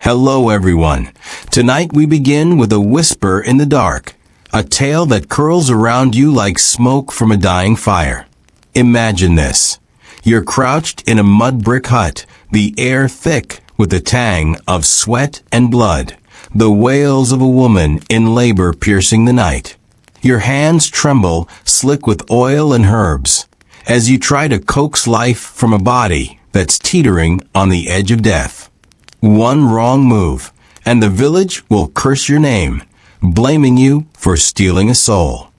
Hello everyone. Tonight we begin with a whisper in the dark, a tale that curls around you like smoke from a dying fire. Imagine this. You're crouched in a mud brick hut, the air thick with the tang of sweat and blood, the wails of a woman in labor piercing the night. Your hands tremble, slick with oil and herbs, as you try to coax life from a body that's teetering on the edge of death. One wrong move, and the village will curse your name, blaming you for stealing a soul.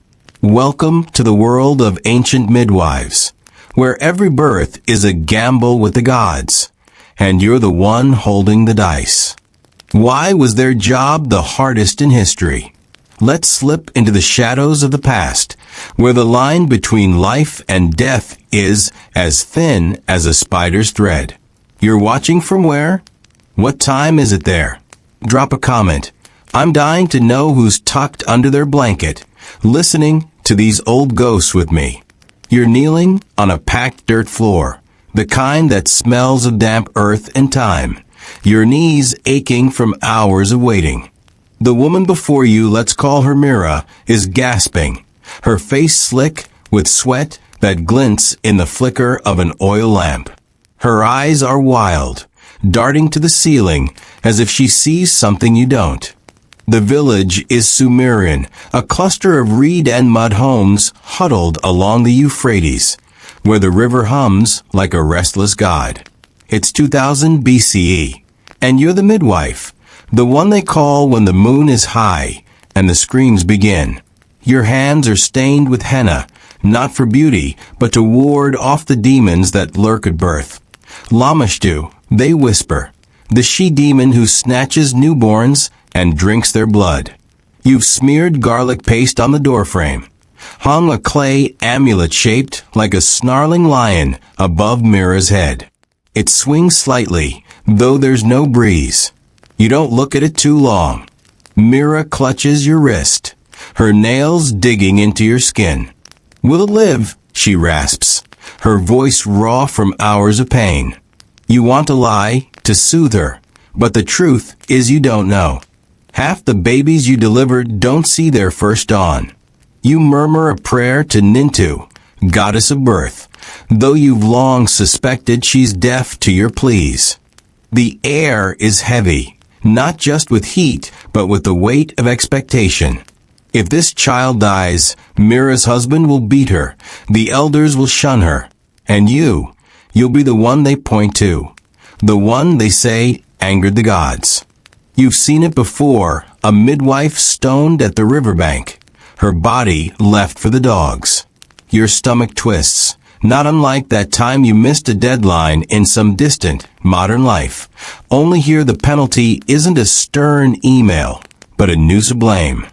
Welcome to the world of ancient midwives, where every birth is a gamble with the gods, and you're the one holding the dice. Why was their job the hardest in history? Let's slip into the shadows of the past, where the line between life and death is as thin as a spider's thread. You're watching from where? What time is it there? Drop a comment. I'm dying to know who's tucked under their blanket, listening to these old ghosts with me. You're kneeling on a packed dirt floor, the kind that smells of damp earth and time, your knees aching from hours of waiting. The woman before you, let's call her Mira, is gasping, her face slick with sweat that glints in the flicker of an oil lamp. Her eyes are wild, darting to the ceiling as if she sees something you don't. The village is Sumerian, a cluster of reed and mud homes huddled along the Euphrates, where the river hums like a restless god. It's 2000 BCE, and you're the midwife, the one they call when the moon is high and the screams begin. Your hands are stained with henna, not for beauty, but to ward off the demons that lurk at birth. Lamashtu, they whisper, the she-demon who snatches newborns and drinks their blood. You've smeared garlic paste on the doorframe, hung a clay amulet shaped like a snarling lion above Mira's head. It swings slightly, though there's no breeze. You don't look at it too long. Mira clutches your wrist, her nails digging into your skin. Will it live? She rasps, her voice raw from hours of pain. You want to lie, to soothe her, but the truth is you don't know. Half the babies you delivered don't see their first dawn. You murmur a prayer to Nintu, goddess of birth, though you've long suspected she's deaf to your pleas. The air is heavy, not just with heat, but with the weight of expectation. If this child dies, Mira's husband will beat her, the elders will shun her, and you'll be the one they point to, the one they say angered the gods. You've seen it before, a midwife stoned at the riverbank, her body left for the dogs. Your stomach twists, not unlike that time you missed a deadline in some distant, modern life. Only here the penalty isn't a stern email, but a noose of blame.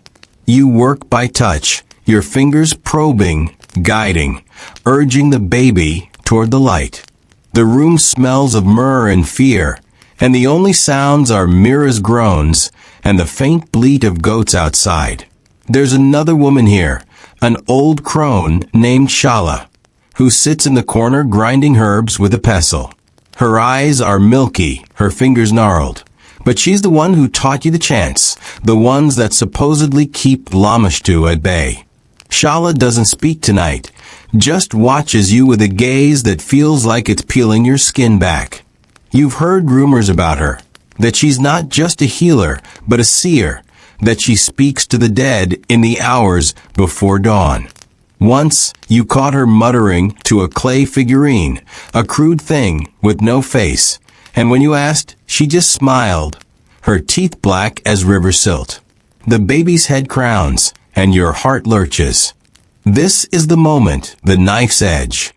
You work by touch, your fingers probing, guiding, urging the baby toward the light. The room smells of myrrh and fear, and the only sounds are Mira's groans and the faint bleat of goats outside. There's another woman here, an old crone named Shala, who sits in the corner grinding herbs with a pestle. Her eyes are milky, her fingers gnarled. But she's the one who taught you the chants, the ones that supposedly keep Lamashtu at bay. Shala doesn't speak tonight, just watches you with a gaze that feels like it's peeling your skin back. You've heard rumors about her, that she's not just a healer, but a seer, that she speaks to the dead in the hours before dawn. Once, you caught her muttering to a clay figurine, a crude thing with no face, and when you asked, she just smiled, her teeth black as river silt. The baby's head crowns, and your heart lurches. This is the moment, the knife's edge.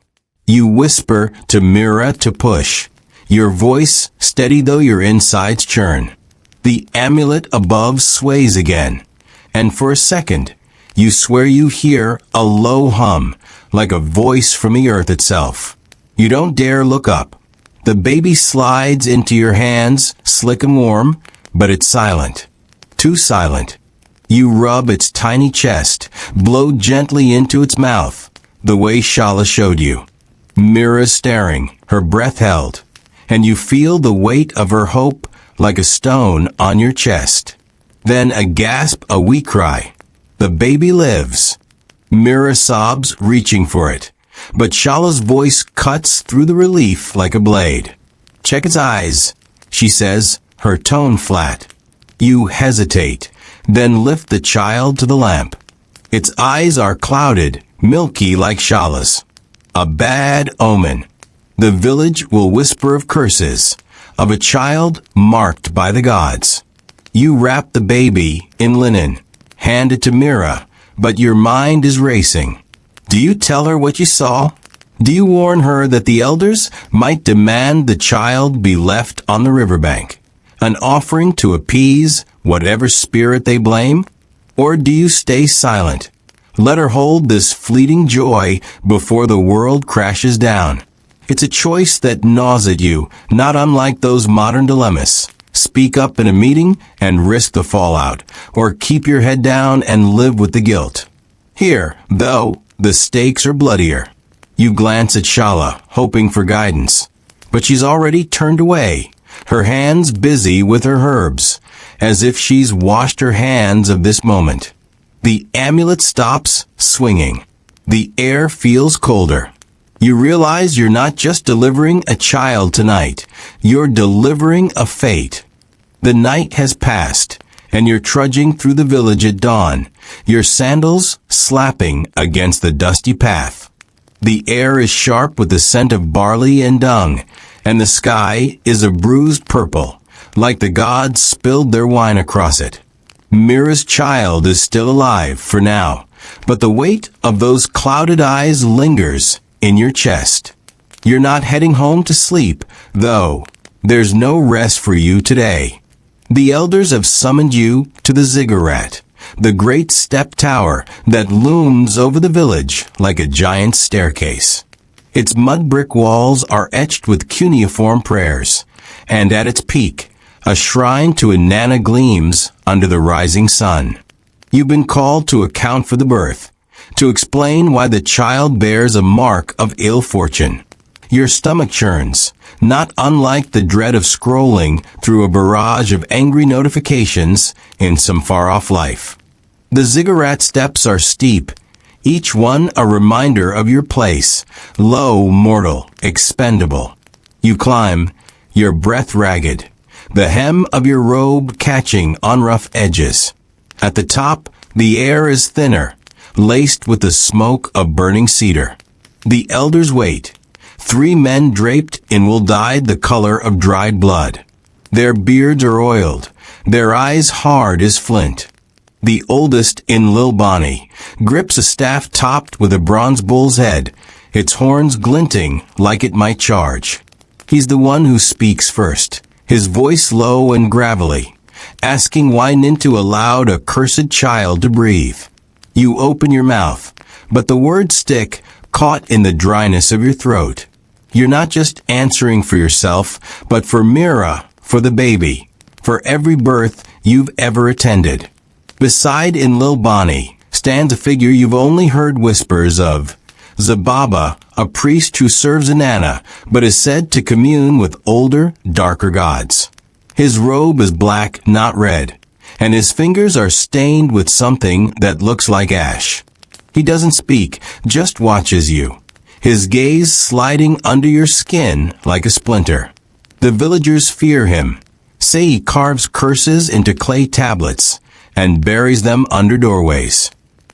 You whisper to Mira to push, your voice steady though your insides churn. The amulet above sways again, and for a second, you swear you hear a low hum, like a voice from the earth itself. You don't dare look up. The baby slides into your hands, slick and warm, but it's silent. Too silent. You rub its tiny chest, blow gently into its mouth, the way Shala showed you. Mira staring, her breath held, and you feel the weight of her hope like a stone on your chest. Then a gasp, a weak cry. The baby lives. Mira sobs, reaching for it. But Shala's voice cuts through the relief like a blade. Check its eyes, she says, her tone flat. You hesitate, then lift the child to the lamp. Its eyes are clouded, milky like Shala's. A bad omen. The village will whisper of curses, of a child marked by the gods. You wrap the baby in linen, hand it to Mira, but your mind is racing. Do you tell her what you saw? Do you warn her that the elders might demand the child be left on the riverbank, an offering to appease whatever spirit they blame? Or do you stay silent? Let her hold this fleeting joy before the world crashes down. It's a choice that gnaws at you, not unlike those modern dilemmas. Speak up in a meeting and risk the fallout, or keep your head down and live with the guilt. Here, though, the stakes are bloodier. You glance at Shala, hoping for guidance. But she's already turned away, her hands busy with her herbs, as if she's washed her hands of this moment. The amulet stops swinging. The air feels colder. You realize you're not just delivering a child tonight, you're delivering a fate. The night has passed, and you're trudging through the village at dawn, your sandals slapping against the dusty path. The air is sharp with the scent of barley and dung, and the sky is a bruised purple, like the gods spilled their wine across it. Mira's child is still alive for now, but the weight of those clouded eyes lingers in your chest. You're not heading home to sleep, though. There's no rest for you today. The elders have summoned you to the ziggurat, the great step tower that looms over the village like a giant staircase. Its mud brick walls are etched with cuneiform prayers, and at its peak, a shrine to Inanna gleams under the rising sun. You've been called to account for the birth, to explain why the child bears a mark of ill fortune. Your stomach churns, not unlike the dread of scrolling through a barrage of angry notifications in some far-off life. The ziggurat steps are steep, each one a reminder of your place, low, mortal, expendable. You climb, your breath ragged, the hem of your robe catching on rough edges. At the top, the air is thinner, laced with the smoke of burning cedar. The elders wait, 3 men draped in wool dyed the color of dried blood. Their beards are oiled, their eyes hard as flint. The oldest in Lil Bonnie grips a staff topped with a bronze bull's head, its horns glinting like it might charge. He's the one who speaks first, his voice low and gravelly, asking why Nintu allowed a cursed child to breathe. You open your mouth, but the words stick, caught in the dryness of your throat. You're not just answering for yourself, but for Mira, for the baby, for every birth you've ever attended. Beside in Lil Bonnie stands a figure you've only heard whispers of. Zababa, a priest who serves Inanna, but is said to commune with older, darker gods. His robe is black, not red, and his fingers are stained with something that looks like ash. He doesn't speak, just watches you, his gaze sliding under your skin like a splinter. The villagers fear him, say he carves curses into clay tablets and buries them under doorways.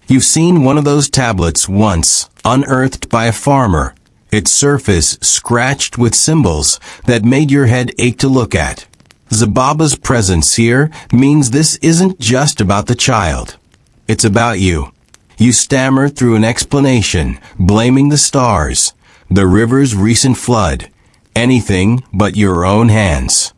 You've seen one of those tablets once, unearthed by a farmer, its surface scratched with symbols that made your head ache to look at. Zababa's presence here means this isn't just about the child. It's about you. You stammer through an explanation, blaming the stars, the river's recent flood, anything but your own hands.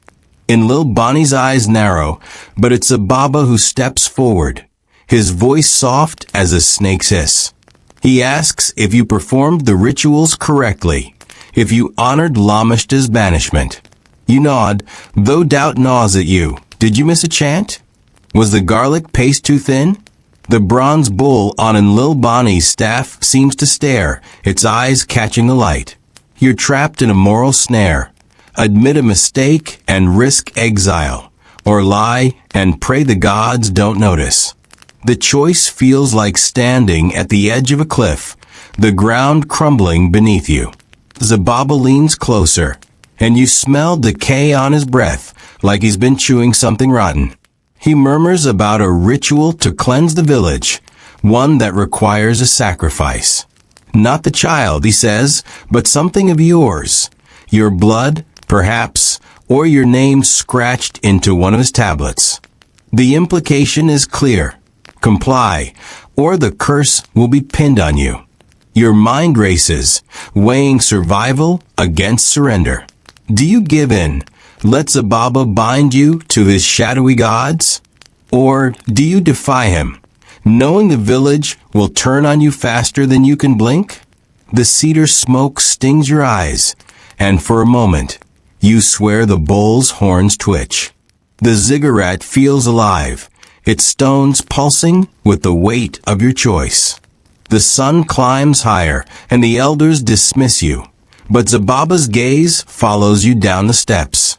In Lil Bonnie's eyes narrow, but it's Zababa who steps forward, his voice soft as a snake's hiss. He asks if you performed the rituals correctly, if you honored Lamishta's banishment. You nod, though doubt gnaws at you. Did you miss a chant? Was the garlic paste too thin? The bronze bull on Lil Bonnie's staff seems to stare, its eyes catching the light. You're trapped in a moral snare, admit a mistake and risk exile, or lie and pray the gods don't notice. The choice feels like standing at the edge of a cliff, the ground crumbling beneath you. Zababa leans closer, and you smell decay on his breath, like he's been chewing something rotten. He murmurs about a ritual to cleanse the village, one that requires a sacrifice. Not the child, he says, but something of yours. Your blood, perhaps, or your name scratched into one of his tablets. The implication is clear. Comply, or the curse will be pinned on you. Your mind races, weighing survival against surrender. Do you give in? Let Zababa bind you to his shadowy gods? Or do you defy him, knowing the village will turn on you faster than you can blink? The cedar smoke stings your eyes, and for a moment, you swear the bull's horns twitch. The ziggurat feels alive, its stones pulsing with the weight of your choice. The sun climbs higher, and the elders dismiss you, but Zababa's gaze follows you down the steps.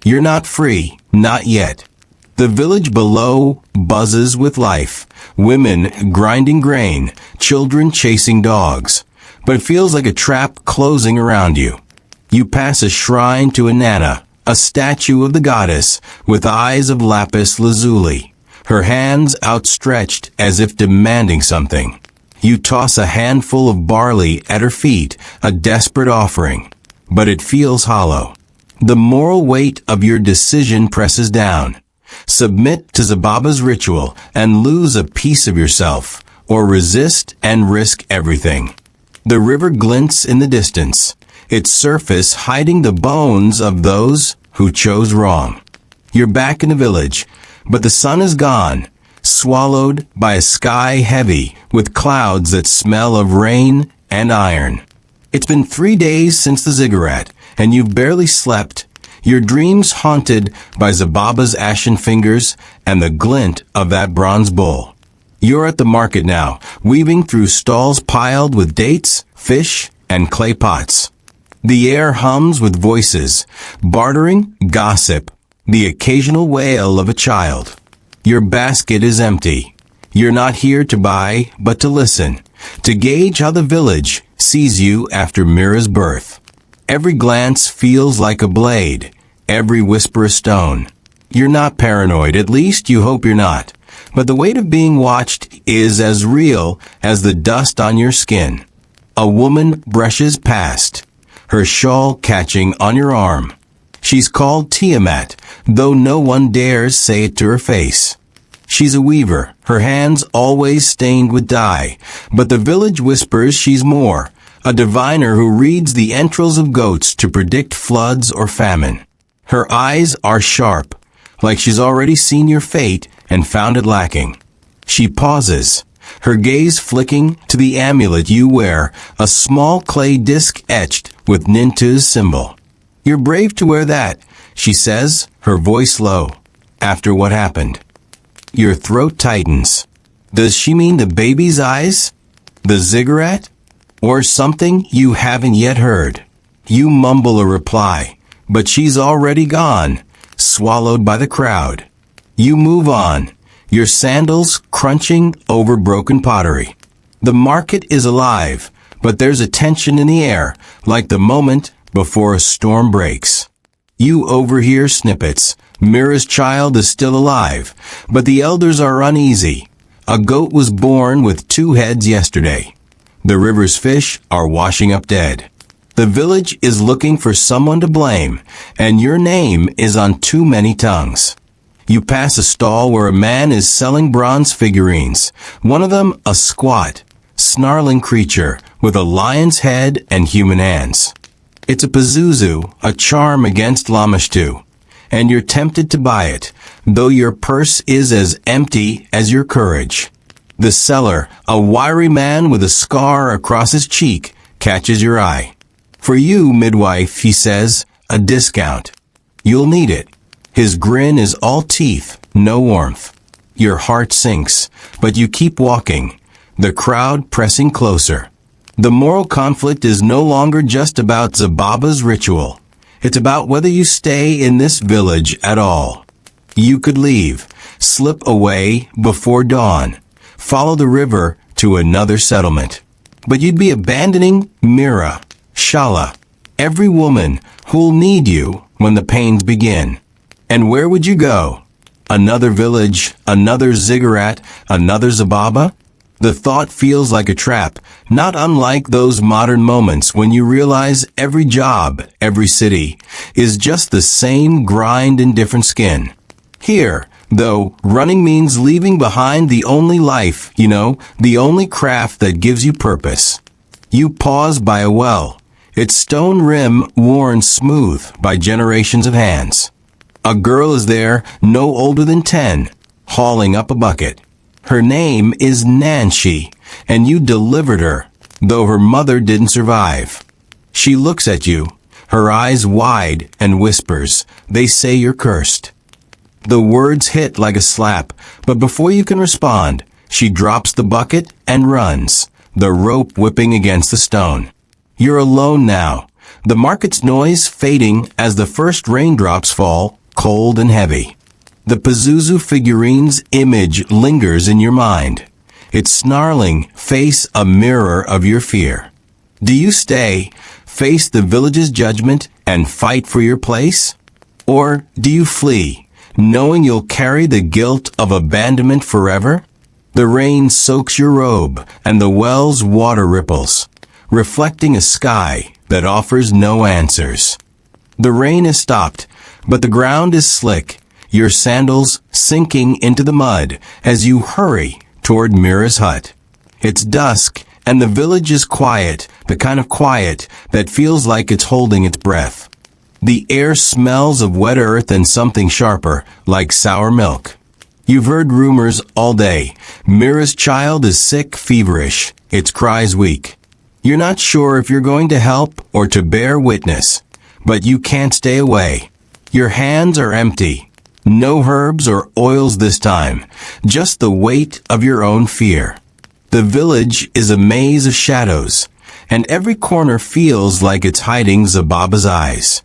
You're not free, not yet. The village below buzzes with life, women grinding grain, children chasing dogs, but it feels like a trap closing around you. You pass a shrine to Inanna, a statue of the goddess with eyes of lapis lazuli, her hands outstretched as if demanding something. You toss a handful of barley at her feet, a desperate offering, but it feels hollow. The moral weight of your decision presses down. Submit to Zababa's ritual and lose a piece of yourself, or resist and risk everything. The river glints in the distance, its surface hiding the bones of those who chose wrong. You're back in the village, but the sun is gone, swallowed by a sky heavy with clouds that smell of rain and iron. It's been 3 days since the ziggurat, and you've barely slept, your dreams haunted by Zababa's ashen fingers and the glint of that bronze bull. You're at the market now, weaving through stalls piled with dates, fish, and clay pots. The air hums with voices, bartering, gossip, the occasional wail of a child. Your basket is empty. You're not here to buy, but to listen, to gauge how the village sees you after Mira's birth. Every glance feels like a blade, every whisper a stone. You're not paranoid, at least you hope you're not. But the weight of being watched is as real as the dust on your skin. A woman brushes past, her shawl catching on your arm. She's called Tiamat, though no one dares say it to her face. She's a weaver, her hands always stained with dye, but the village whispers she's more, a diviner who reads the entrails of goats to predict floods or famine. Her eyes are sharp, like she's already seen your fate and found it lacking. She pauses, her gaze flicking to the amulet you wear, a small clay disc etched with Nintu's symbol. You're brave to wear that, she says, her voice low. After what happened? Your throat tightens. Does she mean the baby's eyes? The ziggurat? Or something you haven't yet heard? You mumble a reply, but she's already gone, swallowed by the crowd. You move on, your sandals crunching over broken pottery. The market is alive, but there's a tension in the air, like the moment before a storm breaks. You overhear snippets. Mira's child is still alive, but the elders are uneasy. A goat was born with 2 heads yesterday. The river's fish are washing up dead. The village is looking for someone to blame, and your name is on too many tongues. You pass a stall where a man is selling bronze figurines, one of them a squat, snarling creature with a lion's head and human hands. It's a Pazuzu, a charm against Lamashtu, and you're tempted to buy it, though your purse is as empty as your courage. The seller, a wiry man with a scar across his cheek, catches your eye. For you, midwife, he says, a discount. You'll need it. His grin is all teeth, no warmth. Your heart sinks, but you keep walking, the crowd pressing closer. The moral conflict is no longer just about Zababa's ritual. It's about whether you stay in this village at all. You could leave, slip away before dawn, follow the river to another settlement. But you'd be abandoning Mira, Shala, every woman who'll need you when the pains begin. And where would you go? Another village, another ziggurat, another Zababa? The thought feels like a trap, not unlike those modern moments when you realize every job, every city, is just the same grind in different skin. Here, though, running means leaving behind the only life, the only craft that gives you purpose. You pause by a well, its stone rim worn smooth by generations of hands. A girl is there, no older than 10, hauling up a bucket. Her name is Nancy, and you delivered her, though her mother didn't survive. She looks at you, her eyes wide, and whispers, "They say you're cursed." The words hit like a slap, but before you can respond, she drops the bucket and runs, the rope whipping against the stone. You're alone now, the market's noise fading as the first raindrops fall, cold and heavy. The Pazuzu figurine's image lingers in your mind, its snarling face a mirror of your fear. Do you stay, face the village's judgment, and fight for your place? Or do you flee, knowing you'll carry the guilt of abandonment forever? The rain soaks your robe, and the well's water ripples, reflecting a sky that offers no answers. The rain has stopped, but the ground is slick, your sandals sinking into the mud as you hurry toward Mira's hut. It's dusk, and the village is quiet, the kind of quiet that feels like it's holding its breath. The air smells of wet earth and something sharper, like sour milk. You've heard rumors all day. Mira's child is sick, feverish, its cries weak. You're not sure if you're going to help or to bear witness, but you can't stay away. Your hands are empty. No herbs or oils this time, just the weight of your own fear. The village is a maze of shadows, and every corner feels like it's hiding Zababa's eyes.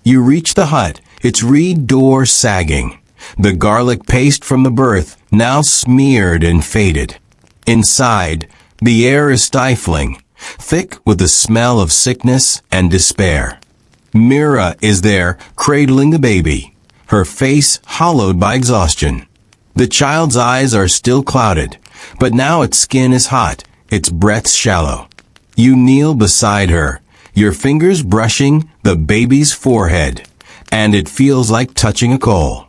You reach the hut, its reed door sagging, the garlic paste from the birth now smeared and faded. Inside, the air is stifling, thick with the smell of sickness and despair. Mira is there, cradling the baby, her face hollowed by exhaustion. The child's eyes are still clouded, but now its skin is hot, its breath shallow. You kneel beside her, your fingers brushing the baby's forehead, and it feels like touching a coal.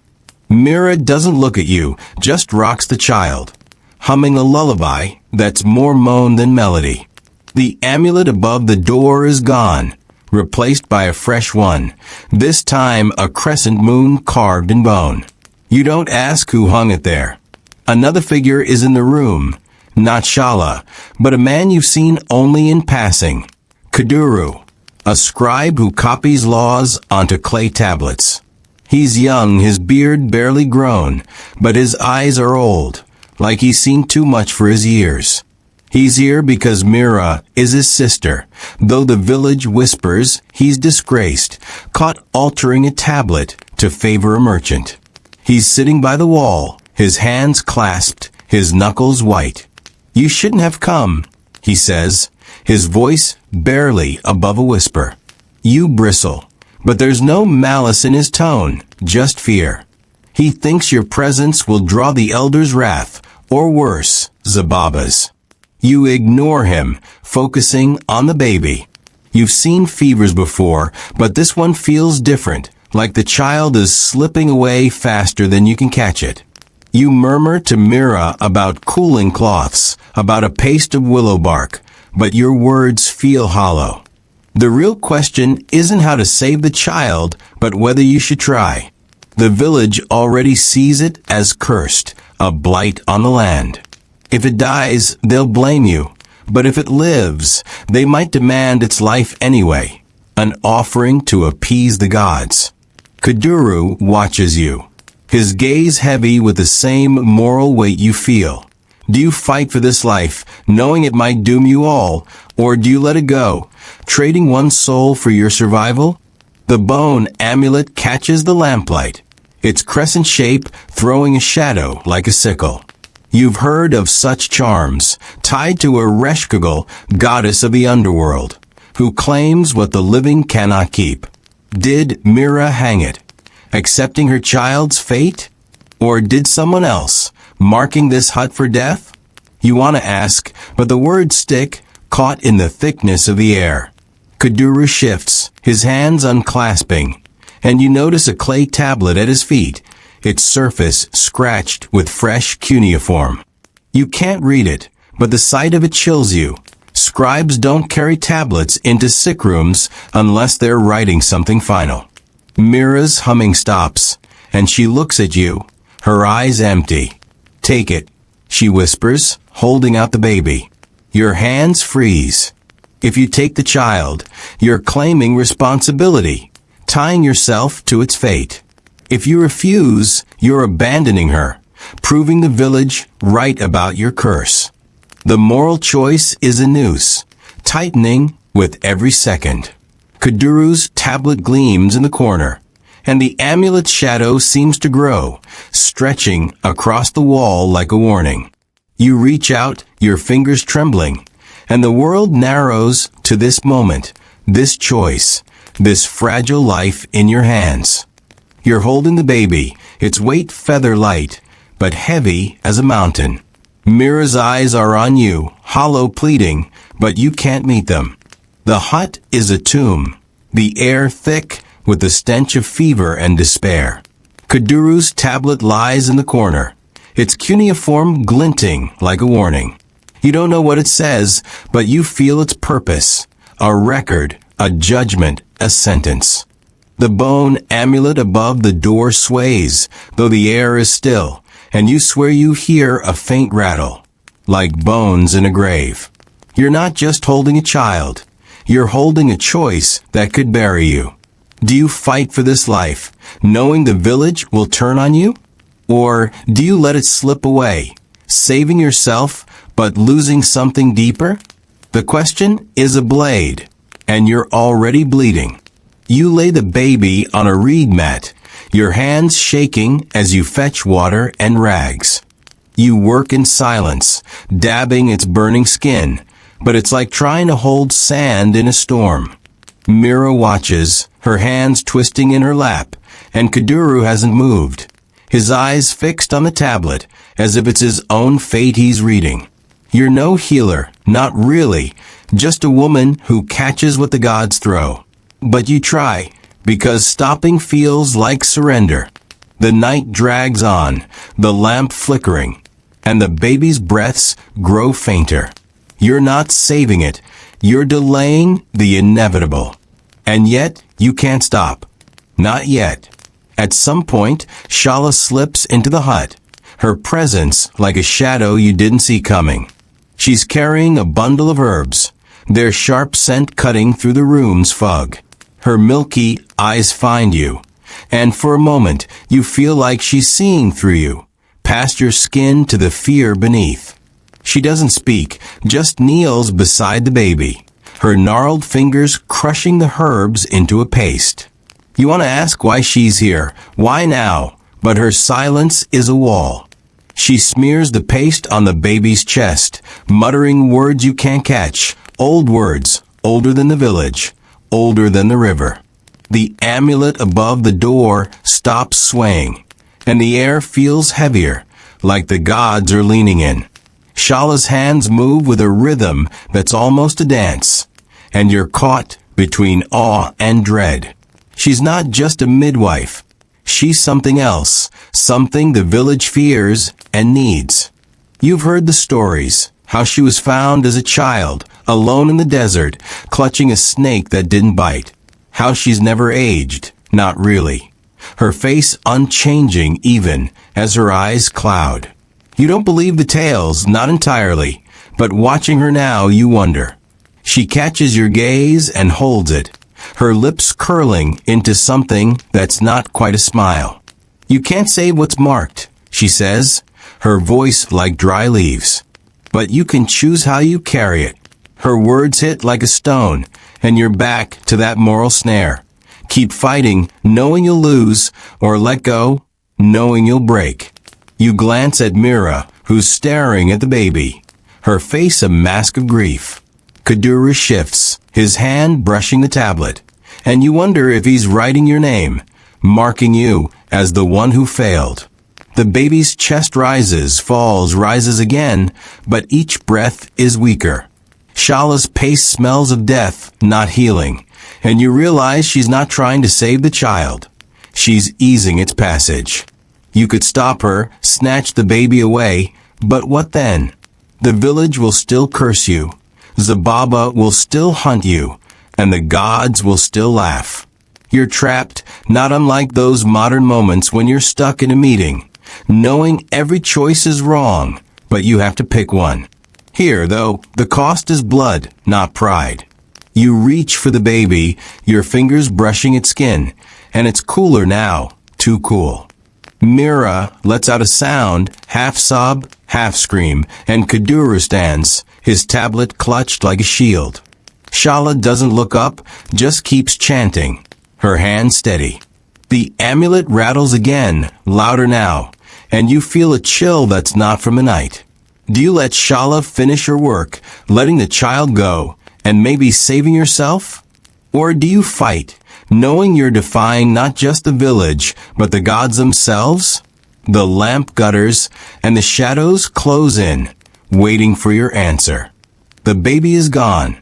Mira doesn't look at you, just rocks the child, humming a lullaby that's more moan than melody. The amulet above the door is gone, replaced by a fresh one, this time a crescent moon carved in bone. You don't ask who hung it there. Another figure is in the room, not Shala, but a man you've seen only in passing, Kuduru, a scribe who copies laws onto clay tablets. He's young, his beard barely grown, but his eyes are old, like he's seen too much for his years. He's here because Mira is his sister, though the village whispers he's disgraced, caught altering a tablet to favor a merchant. He's sitting by the wall, his hands clasped, his knuckles white. "You shouldn't have come," he says, his voice barely above a whisper. You bristle, but there's no malice in his tone, just fear. He thinks your presence will draw the elder's wrath, or worse, Zababa's. You ignore him, focusing on the baby. You've seen fevers before, but this one feels different, like the child is slipping away faster than you can catch it. You murmur to Mira about cooling cloths, about a paste of willow bark, but your words feel hollow. The real question isn't how to save the child, but whether you should try. The village already sees it as cursed, a blight on the land. If it dies, they'll blame you. But if it lives, they might demand its life anyway, an offering to appease the gods. Kuduru watches you, his gaze heavy with the same moral weight you feel. Do you fight for this life, knowing it might doom you all, or do you let it go, trading one soul for your survival? The bone amulet catches the lamplight, its crescent shape throwing a shadow like a sickle. You've heard of such charms, tied to a Reshkagul, goddess of the underworld, who claims what the living cannot keep. Did Mira hang it, accepting her child's fate? Or did someone else, marking this hut for death? You want to ask, but the words stick, caught in the thickness of the air. Kuduru shifts, his hands unclasping, and you notice a clay tablet at his feet, its surface scratched with fresh cuneiform. You can't read it, but the sight of it chills you. Scribes don't carry tablets into sick rooms unless they're writing something final. Mira's humming stops, and she looks at you, her eyes empty. Take it, she whispers, holding out the baby. Your hands freeze. If you take the child, you're claiming responsibility, tying yourself to its fate. If you refuse, you're abandoning her, proving the village right about your curse. The moral choice is a noose, tightening with every second. Kuduru's tablet gleams in the corner, and the amulet's shadow seems to grow, stretching across the wall like a warning. You reach out, your fingers trembling, and the world narrows to this moment, this choice, this fragile life in your hands. You're holding the baby, its weight feather light, but heavy as a mountain. Mira's eyes are on you, hollow pleading, but you can't meet them. The hut is a tomb, the air thick with the stench of fever and despair. Kuduru's tablet lies in the corner, its cuneiform glinting like a warning. You don't know what it says, but you feel its purpose, a record, a judgment, a sentence. The bone amulet above the door sways, though the air is still, and you swear you hear a faint rattle, like bones in a grave. You're not just holding a child, you're holding a choice that could bury you. Do you fight for this life, knowing the village will turn on you? Or do you let it slip away, saving yourself but losing something deeper? The question is a blade, and you're already bleeding. You lay the baby on a reed mat, your hands shaking as you fetch water and rags. You work in silence, dabbing its burning skin, but it's like trying to hold sand in a storm. Mira watches, her hands twisting in her lap, and Kuduru hasn't moved, his eyes fixed on the tablet, as if it's his own fate he's reading. You're no healer, not really, just a woman who catches what the gods throw. But you try, because stopping feels like surrender. The night drags on, the lamp flickering, and the baby's breaths grow fainter. You're not saving it, you're delaying the inevitable. And yet, you can't stop. Not yet. At some point, Shala slips into the hut, her presence like a shadow you didn't see coming. She's carrying a bundle of herbs, their sharp scent cutting through the room's fog. Her milky eyes find you, and for a moment you feel like she's seeing through you, past your skin to the fear beneath. She doesn't speak, just kneels beside the baby, her gnarled fingers crushing the herbs into a paste. You want to ask why she's here, why now, but her silence is a wall. She smears the paste on the baby's chest, muttering words you can't catch, old words, older than the village, older than the river. The amulet above the door stops swaying, and the air feels heavier, like the gods are leaning in. Shala's hands move with a rhythm that's almost a dance, and you're caught between awe and dread. She's not just a midwife. She's something else, something the village fears and needs. You've heard the stories, how she was found as a child, alone in the desert, clutching a snake that didn't bite. How she's never aged, not really. Her face unchanging even as her eyes cloud. You don't believe the tales, not entirely, but watching her now you wonder. She catches your gaze and holds it, her lips curling into something that's not quite a smile. You can't say what's marked, she says, her voice like dry leaves. But you can choose how you carry it. Her words hit like a stone, and you're back to that moral snare. Keep fighting, knowing you'll lose, or let go, knowing you'll break. You glance at Mira, who's staring at the baby, her face a mask of grief. Kuduru shifts, his hand brushing the tablet, and you wonder if he's writing your name, marking you as the one who failed. The baby's chest rises, falls, rises again, but each breath is weaker. Shala's pace smells of death, not healing, and you realize she's not trying to save the child. She's easing its passage. You could stop her, snatch the baby away, but what then? The village will still curse you. Zababa will still hunt you, and the gods will still laugh. You're trapped, not unlike those modern moments when you're stuck in a meeting, knowing every choice is wrong, but you have to pick one. Here, though, the cost is blood, not pride. You reach for the baby, your fingers brushing its skin, and it's cooler now, too cool. Mira lets out a sound, half sob, half scream, and Kuduru stands, his tablet clutched like a shield. Shala doesn't look up, just keeps chanting, her hand steady. The amulet rattles again, louder now, and you feel a chill that's not from the night. Do you let Shala finish her work, letting the child go, and maybe saving yourself? Or do you fight, knowing you're defying not just the village, but the gods themselves? The lamp gutters, and the shadows close in, waiting for your answer. The baby is gone.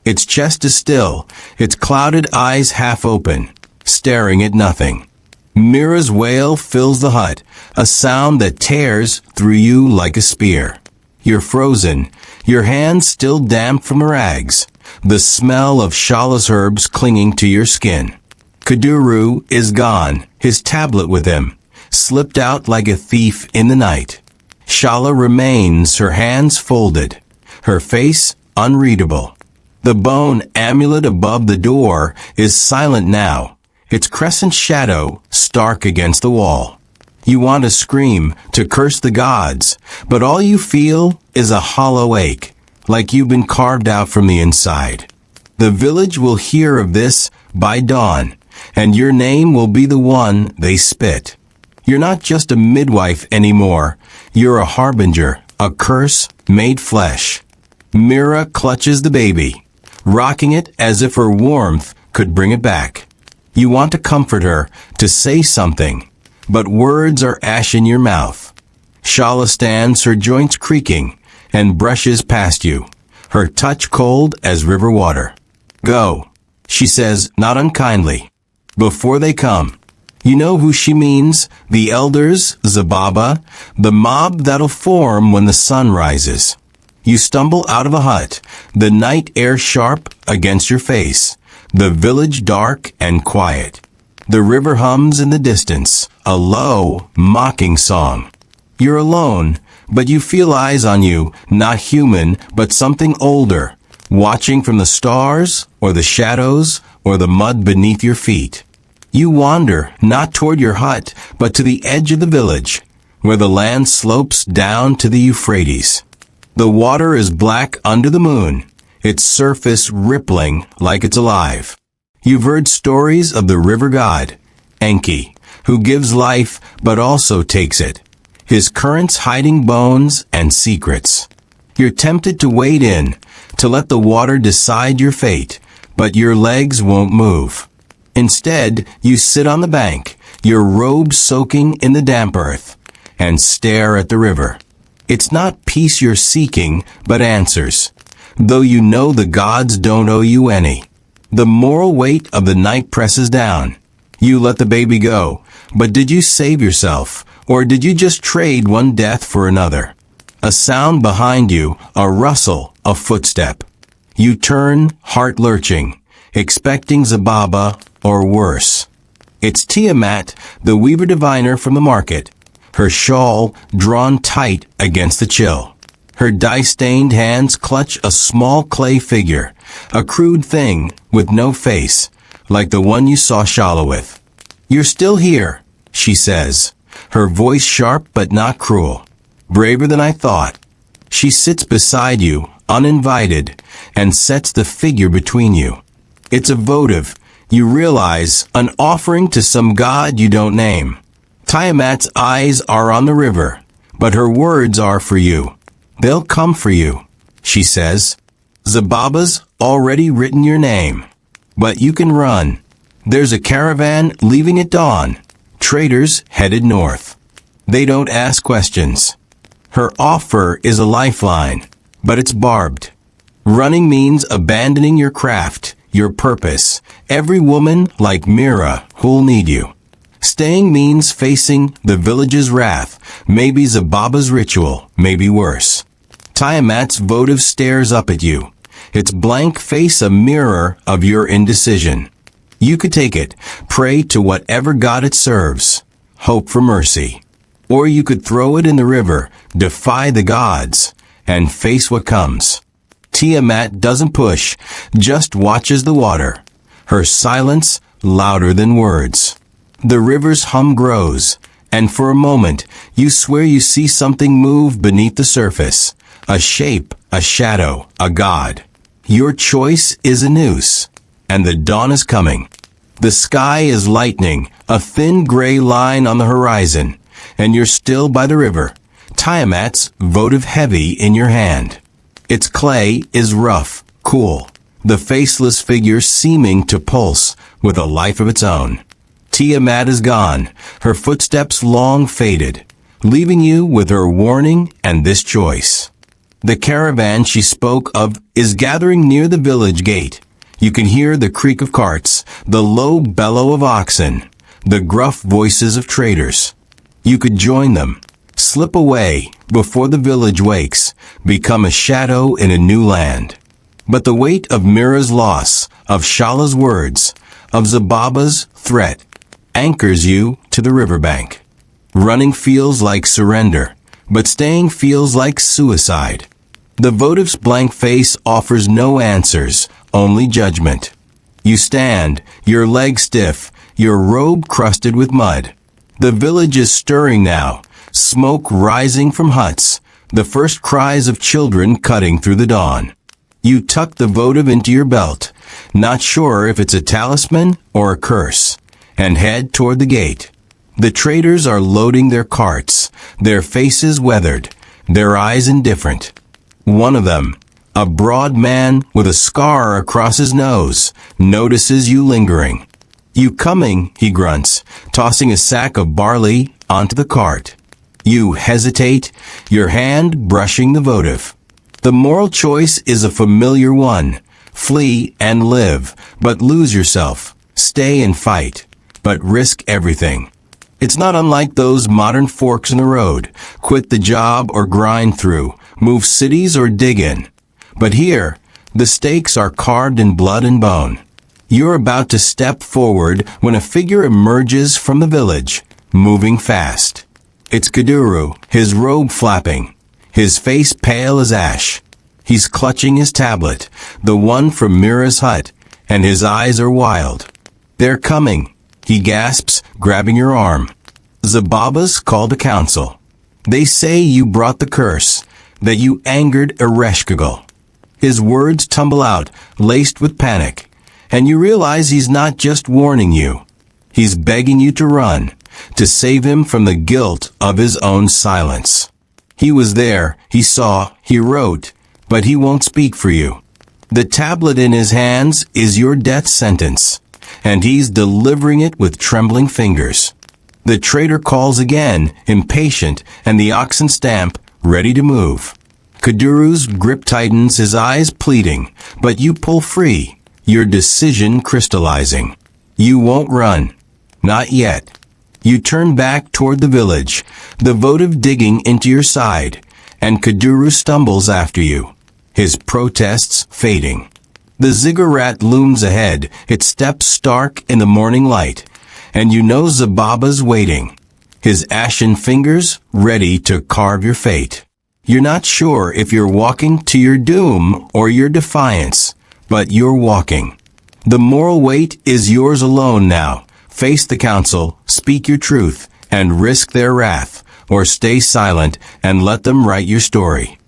Its chest is still, its clouded eyes half open, staring at nothing. Mira's wail fills the hut, a sound that tears through you like a spear. You're frozen, your hands still damp from her rags, the smell of Shala's herbs clinging to your skin. Kuduru is gone, his tablet with him, slipped out like a thief in the night. Shala remains, her hands folded, her face unreadable. The bone amulet above the door is silent now, its crescent shadow stark against the wall. You want to scream, to curse the gods, but all you feel is a hollow ache, like you've been carved out from the inside. The village will hear of this by dawn, and your name will be the one they spit. You're not just a midwife anymore, you're a harbinger, a curse made flesh. Mira clutches the baby, rocking it as if her warmth could bring it back. You want to comfort her, to say something, but words are ash in your mouth. Shala stands, her joints creaking, and brushes past you, her touch cold as river water. Go, she says, not unkindly. Before they come. You know who she means, the elders, Zababa, the mob that'll form when the sun rises. You stumble out of a hut, the night air sharp against your face, the village dark and quiet. The river hums in the distance, a low, mocking song. You're alone, but you feel eyes on you, not human, but something older, watching from the stars, or the shadows, or the mud beneath your feet. You wander, not toward your hut, but to the edge of the village, where the land slopes down to the Euphrates. The water is black under the moon, its surface rippling like it's alive. You've heard stories of the river god, Enki, who gives life but also takes it, his currents hiding bones and secrets. You're tempted to wade in, to let the water decide your fate, but your legs won't move. Instead, you sit on the bank, your robe soaking in the damp earth, and stare at the river. It's not peace you're seeking, but answers, though you know the gods don't owe you any. The moral weight of the night presses down. You let the baby go, but did you save yourself, or did you just trade one death for another? A sound behind you, a rustle, a footstep. You turn, heart lurching, expecting Zababa, or worse. It's Tiamat, the weaver diviner from the market, her shawl drawn tight against the chill. Her dye-stained hands clutch a small clay figure, a crude thing with no face, like the one you saw Shala with. You're still here, she says, her voice sharp but not cruel. Braver than I thought. She sits beside you, uninvited, and sets the figure between you. It's a votive, You realize an offering to some god you don't name. Tiamat's eyes are on the river, but her words are for you. They'll come for you, she says. Zababa's already written your name. But you can run. There's a caravan leaving at dawn. Traders headed north. They don't ask questions. Her offer is a lifeline, but it's barbed. Running means abandoning your craft, your purpose. Every woman like Mira who'll need you. Staying means facing the village's wrath, maybe Zababa's ritual, maybe worse. Tiamat's votive stares up at you. Its blank face a mirror of your indecision. You could take it, pray to whatever god it serves, hope for mercy. Or you could throw it in the river, defy the gods, and face what comes. Tiamat doesn't push, just watches the water. Her silence louder than words. The river's hum grows, and for a moment you swear you see something move beneath the surface. A shape, a shadow, a god. Your choice is a noose, and the dawn is coming. The sky is lightening, a thin gray line on the horizon, and you're still by the river. Tiamat's votive heavy in your hand. Its clay is rough, cool, the faceless figure seeming to pulse with a life of its own. Tiamat is gone, her footsteps long faded, leaving you with her warning and this choice. The caravan she spoke of is gathering near the village gate. You can hear the creak of carts, the low bellow of oxen, the gruff voices of traders. You could join them, slip away before the village wakes, become a shadow in a new land. But the weight of Mira's loss, of Shala's words, of Zababa's threat, anchors you to the riverbank. Running feels like surrender, but staying feels like suicide. The votive's blank face offers no answers, only judgment. You stand, your legs stiff, your robe crusted with mud. The village is stirring now, smoke rising from huts, the first cries of children cutting through the dawn. You tuck the votive into your belt, not sure if it's a talisman or a curse, and head toward the gate. The traders are loading their carts, their faces weathered, their eyes indifferent. One of them, a broad man with a scar across his nose, notices you lingering. You coming, he grunts, tossing a sack of barley onto the cart. You hesitate, your hand brushing the votive. The moral choice is a familiar one. Flee and live, but lose yourself. Stay and fight, but risk everything. It's not unlike those modern forks in the road. Quit the job or grind through. Move cities or dig in. But here, the stakes are carved in blood and bone. You're about to step forward when a figure emerges from the village, moving fast. It's Kuduru, his robe flapping, his face pale as ash. He's clutching his tablet, the one from Mira's hut, and his eyes are wild. They're coming, he gasps, grabbing your arm. Zababa's called a council. They say you brought the curse, that you angered Ereshkigal. His words tumble out, laced with panic, and you realize he's not just warning you. He's begging you to run, to save him from the guilt of his own silence. He was there, he saw, he wrote, but he won't speak for you. The tablet in his hands is your death sentence, and he's delivering it with trembling fingers. The trader calls again, impatient, and the oxen stamp, ready to move. Kuduru's grip tightens, his eyes pleading, but you pull free, your decision crystallizing. You won't run. Not yet. You turn back toward the village, the votive digging into your side, and Kuduru stumbles after you, his protests fading. The ziggurat looms ahead, its steps stark in the morning light, and you know Zababa's waiting, his ashen fingers ready to carve your fate. You're not sure if you're walking to your doom or your defiance, but you're walking. The moral weight is yours alone now. Face the council, speak your truth, and risk their wrath, or stay silent and let them write your story.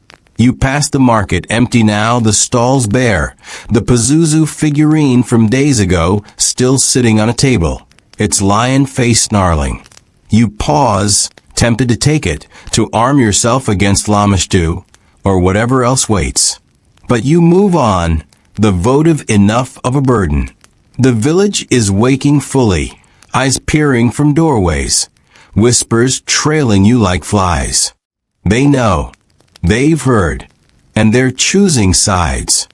You pass the market empty now, the stalls bare. The Pazuzu figurine from days ago still sitting on a table, its lion face snarling. You pause, tempted to take it, to arm yourself against Lamashtu, or whatever else waits. But you move on, the votive enough of a burden. The village is waking fully, eyes peering from doorways, whispers trailing you like flies. They know. They've heard. And they're choosing sides.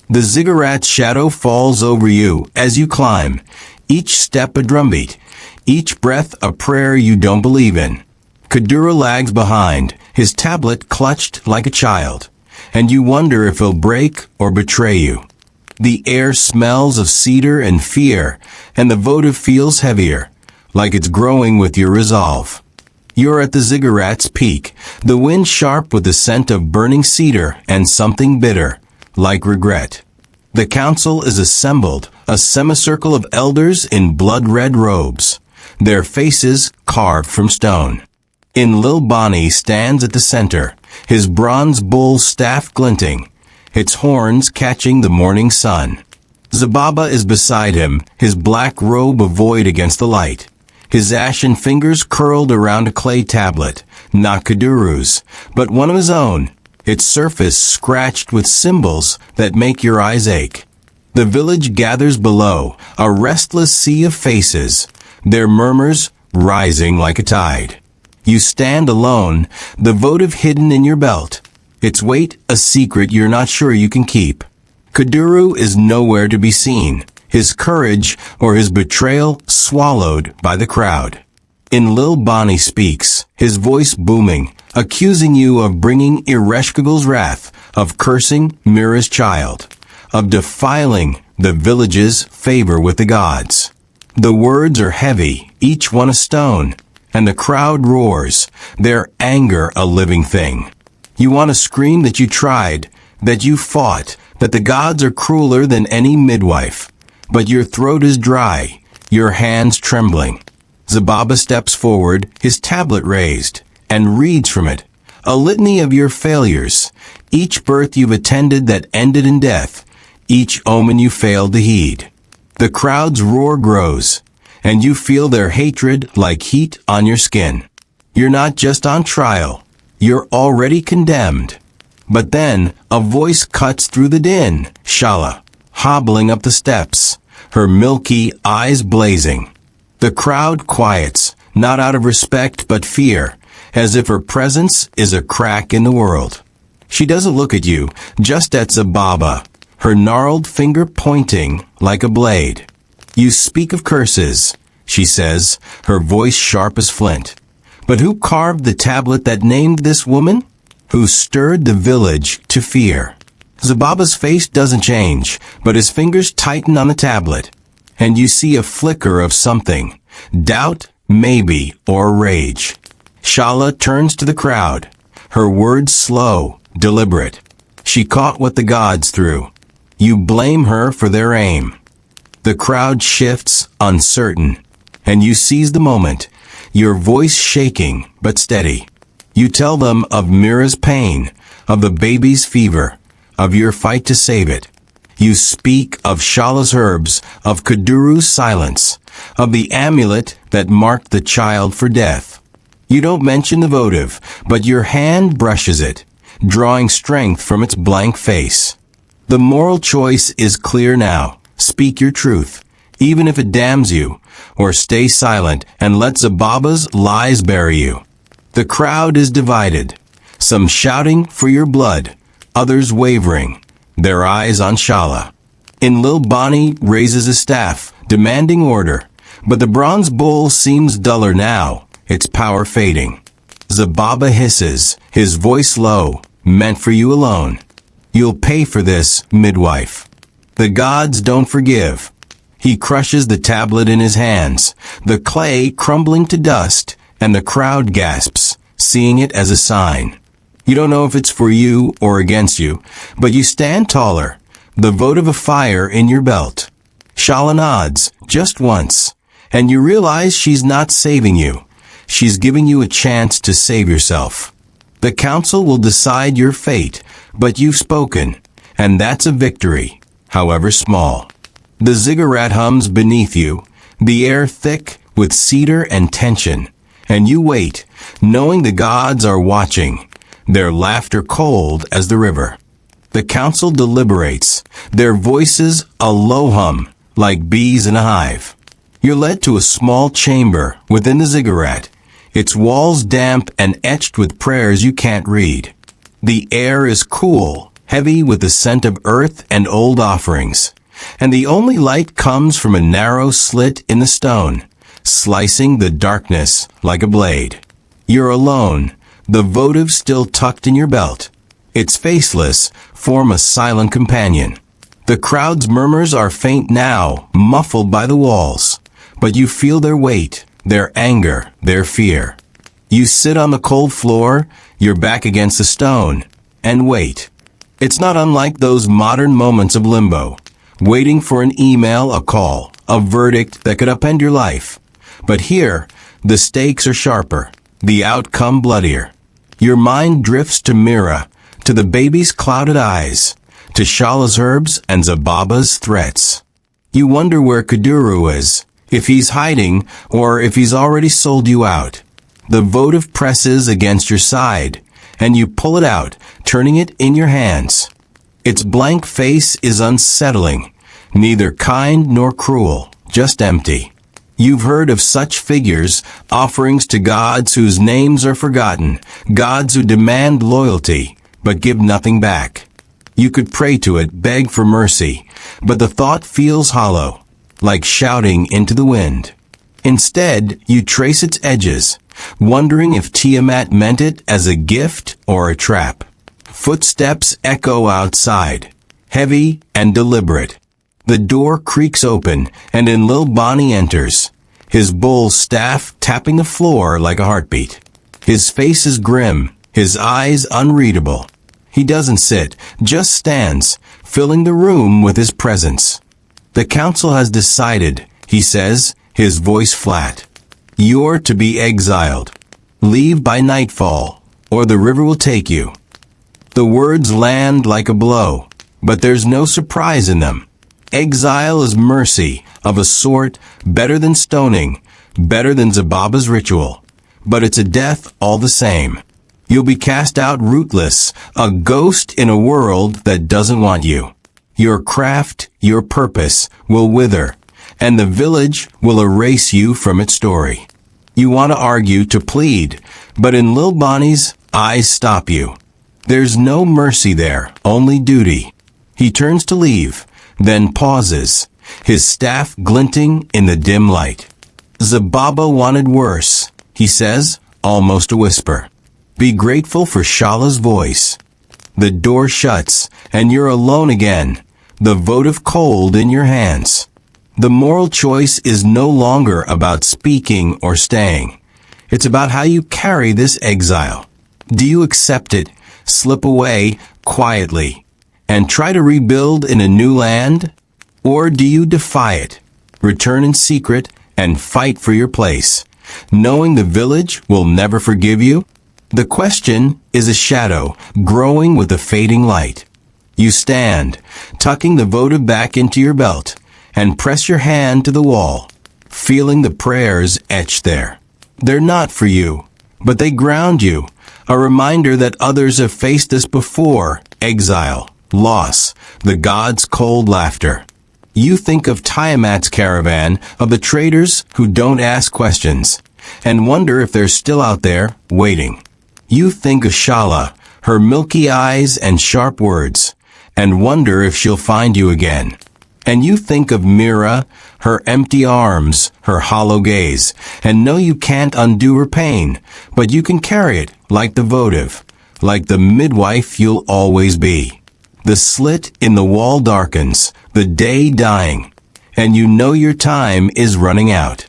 The ziggurat's shadow falls over you as you climb, each step a drumbeat, each breath a prayer you don't believe in. Kuduru lags behind, his tablet clutched like a child, and you wonder if he'll break or betray you. The air smells of cedar and fear, and the votive feels heavier, like it's growing with your resolve. You're at the ziggurat's peak, the wind sharp with the scent of burning cedar and something bitter, like regret. The council is assembled, a semicircle of elders in blood-red robes, their faces carved from stone. In Lil Bonnie stands at the center, his bronze bull staff glinting, its horns catching the morning sun. Zababa is beside him, his black robe a void against the light. His ashen fingers curled around a clay tablet, not Kuduru's, but one of his own, its surface scratched with symbols that make your eyes ache. The village gathers below, a restless sea of faces, their murmurs rising like a tide. You stand alone, the votive hidden in your belt, its weight a secret you're not sure you can keep. Kuduru is nowhere to be seen, his courage or his betrayal swallowed by the crowd. In Lil Bonnie speaks, his voice booming, accusing you of bringing Ereshkigal's wrath, of cursing Mira's child, of defiling the village's favor with the gods. The words are heavy, each one a stone, and the crowd roars, their anger a living thing. You want to scream that you tried, that you fought, that the gods are crueler than any midwife. But your throat is dry, your hands trembling. Zababa steps forward, his tablet raised, and reads from it, a litany of your failures, each birth you've attended that ended in death, each omen you failed to heed. The crowd's roar grows, and you feel their hatred like heat on your skin. You're not just on trial, you're already condemned. But then, a voice cuts through the din, Shala, hobbling up the steps, her milky eyes blazing. The crowd quiets, not out of respect but fear, as if her presence is a crack in the world. She doesn't look at you, just at Zababa, her gnarled finger pointing like a blade. You speak of curses, she says, her voice sharp as flint. But who carved the tablet that named this woman? Who stirred the village to fear? Zababa's face doesn't change, but his fingers tighten on the tablet, and you see a flicker of something, doubt, maybe, or rage. Shala turns to the crowd, her words slow, deliberate. She caught what the gods threw. You blame her for their aim. The crowd shifts, uncertain, and you seize the moment, your voice shaking but steady. You tell them of Mira's pain, of the baby's fever, of your fight to save it. You speak of Shala's herbs, of Kuduru's silence, of the amulet that marked the child for death. You don't mention the votive, but your hand brushes it, drawing strength from its blank face. The moral choice is clear now. Speak your truth, even if it damns you, or stay silent and let Zababa's lies bury you. The crowd is divided, some shouting for your blood, others wavering, their eyes on Shala. In Lil Bonnie raises a staff, demanding order, but the bronze bull seems duller now, its power fading. Zababa hisses, his voice low, meant for you alone. You'll pay for this, midwife. The gods don't forgive. He crushes the tablet in his hands, the clay crumbling to dust, and the crowd gasps, seeing it as a sign. You don't know if it's for you or against you, but you stand taller, the vote of a fire in your belt. Shala nods, just once, and you realize she's not saving you. She's giving you a chance to save yourself. The council will decide your fate, but you've spoken, and that's a victory, however small. The ziggurat hums beneath you, the air thick with cedar and tension, and you wait, knowing the gods are watching, their laughter cold as the river. The council deliberates, their voices a low hum, like bees in a hive. You're led to a small chamber within the ziggurat, its walls damp and etched with prayers you can't read. The air is cool, heavy with the scent of earth and old offerings, and the only light comes from a narrow slit in the stone, slicing the darkness like a blade. You're alone, the votive still tucked in your belt. Its faceless form a silent companion. The crowd's murmurs are faint now, muffled by the walls, but you feel their weight, their anger, their fear. You sit on the cold floor, your back against the stone, and wait. It's not unlike those modern moments of limbo, waiting for an email, a call, a verdict that could upend your life. But here, the stakes are sharper, the outcome bloodier. Your mind drifts to Mira, to the baby's clouded eyes, to Shala's herbs and Zababa's threats. You wonder where Kuduru is, if he's hiding or if he's already sold you out. The votive presses against your side, and you pull it out, turning it in your hands. Its blank face is unsettling, neither kind nor cruel, just empty. You've heard of such figures, offerings to gods whose names are forgotten, gods who demand loyalty, but give nothing back. You could pray to it, beg for mercy, but the thought feels hollow, like shouting into the wind. Instead, you trace its edges, wondering if Tiamat meant it as a gift or a trap. Footsteps echo outside, heavy and deliberate. The door creaks open, and in Lil Bonnie enters, his bull's staff tapping the floor like a heartbeat. His face is grim, his eyes unreadable. He doesn't sit, just stands, filling the room with his presence. The council has decided, he says, his voice flat. You're to be exiled. Leave by nightfall, or the river will take you. The words land like a blow, but there's no surprise in them. Exile is mercy, of a sort, better than stoning, better than Zababa's ritual. But it's a death all the same. You'll be cast out rootless, a ghost in a world that doesn't want you. Your craft, your purpose, will wither, and the village will erase you from its story. You want to argue, to plead, but in Lil Bonnie's eyes stop you. There's no mercy there, only duty. He turns to leave, then pauses, his staff glinting in the dim light. Zababa wanted worse, he says, almost a whisper. Be grateful for Shala's voice. The door shuts, and you're alone again, the votive cold in your hands. The moral choice is no longer about speaking or staying. It's about how you carry this exile. Do you accept it, slip away quietly, and try to rebuild in a new land? Or do you defy it, return in secret, and fight for your place, knowing the village will never forgive you? The question is a shadow growing with a fading light. You stand, tucking the votive back into your belt, and press your hand to the wall, feeling the prayers etched there. They're not for you, but they ground you, a reminder that others have faced this before: exile, loss, the gods' cold laughter. You think of Tiamat's caravan, of the traders who don't ask questions, and wonder if they're still out there, waiting. You think of Shala, her milky eyes and sharp words, and wonder if she'll find you again. And you think of Mira, her empty arms, her hollow gaze, and know you can't undo her pain, but you can carry it like the votive, like the midwife you'll always be. The slit in the wall darkens, the day dying, and you know your time is running out.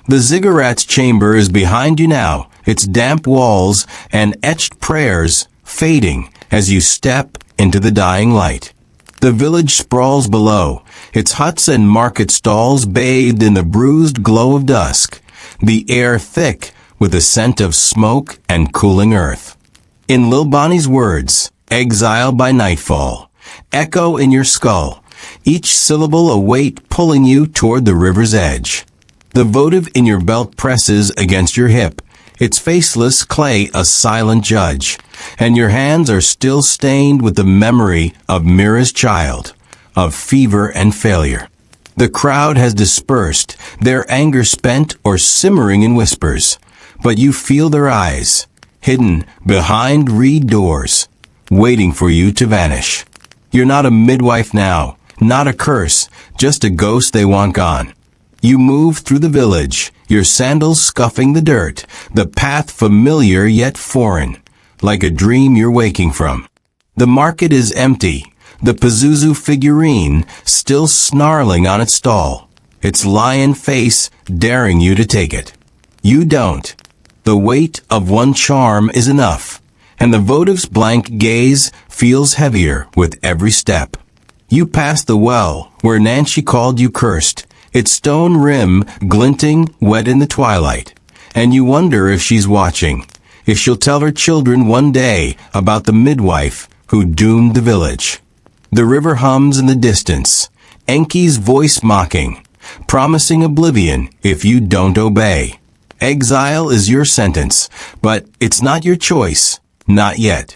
The ziggurat's chamber is behind you now, its damp walls and etched prayers fading as you step into the dying light. The village sprawls below, its huts and market stalls bathed in the bruised glow of dusk, the air thick with the scent of smoke and cooling earth. In Lil Bonnie's words, exile by nightfall, echo in your skull, each syllable a weight pulling you toward the river's edge. The votive in your belt presses against your hip, its faceless clay a silent judge, and your hands are still stained with the memory of Mira's child, of fever and failure. The crowd has dispersed, their anger spent or simmering in whispers, but you feel their eyes, hidden behind reed doors, waiting for you to vanish. You're not a midwife now, not a curse, just a ghost they want gone. You move through the village, your sandals scuffing the dirt, the path familiar yet foreign, like a dream you're waking from. The market is empty, the Pazuzu figurine still snarling on its stall, its lion face daring you to take it. You don't. The weight of one charm is enough, and the votive's blank gaze feels heavier with every step. You pass the well where Nancy called you cursed, its stone rim glinting wet in the twilight, and you wonder if she's watching, if she'll tell her children one day about the midwife who doomed the village. The river hums in the distance, Enki's voice mocking, promising oblivion if you don't obey. Exile is your sentence, but it's not your choice, not yet.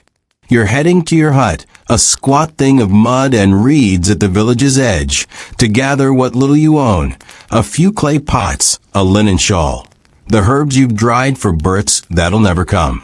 You're heading to your hut, a squat thing of mud and reeds at the village's edge, to gather what little you own, a few clay pots, a linen shawl, the herbs you've dried for births that'll never come.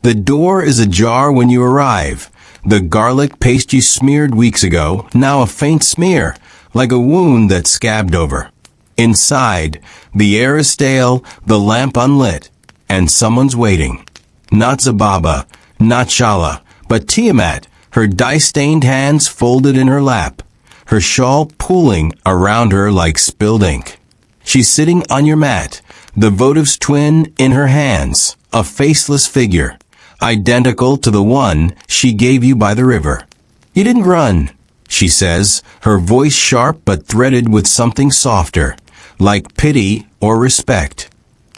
The door is ajar when you arrive, the garlic paste you smeared weeks ago, now a faint smear, like a wound that's scabbed over. Inside, the air is stale, the lamp unlit, and someone's waiting. Not Zababa, not Shala, but Tiamat, her dye-stained hands folded in her lap, her shawl pooling around her like spilled ink. She's sitting on your mat, the votive's twin in her hands, a faceless figure, identical to the one she gave you by the river. You didn't run, she says, her voice sharp but threaded with something softer, like pity or respect.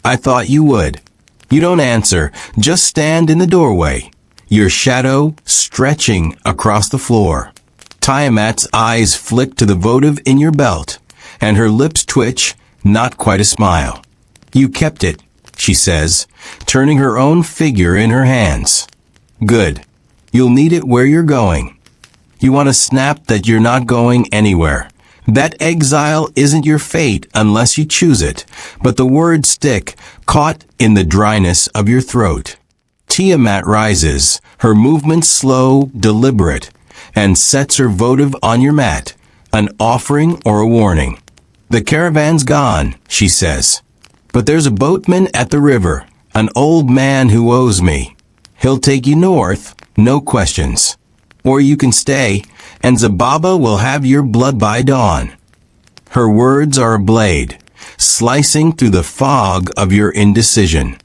I thought you would. You don't answer, just stand in the doorway, your shadow stretching across the floor. Tiamat's eyes flick to the votive in your belt, and her lips twitch, not quite a smile. You kept it, she says, turning her own figure in her hands. Good. You'll need it where you're going. You want to snap that you're not going anywhere. That exile isn't your fate unless you choose it, but the words stick, caught in the dryness of your throat. Tiamat rises, her movements slow, deliberate, and sets her votive on your mat, an offering or a warning. The caravan's gone, she says. But there's a boatman at the river, an old man who owes me. He'll take you north, no questions. Or you can stay, and Zababa will have your blood by dawn. Her words are a blade, slicing through the fog of your indecision.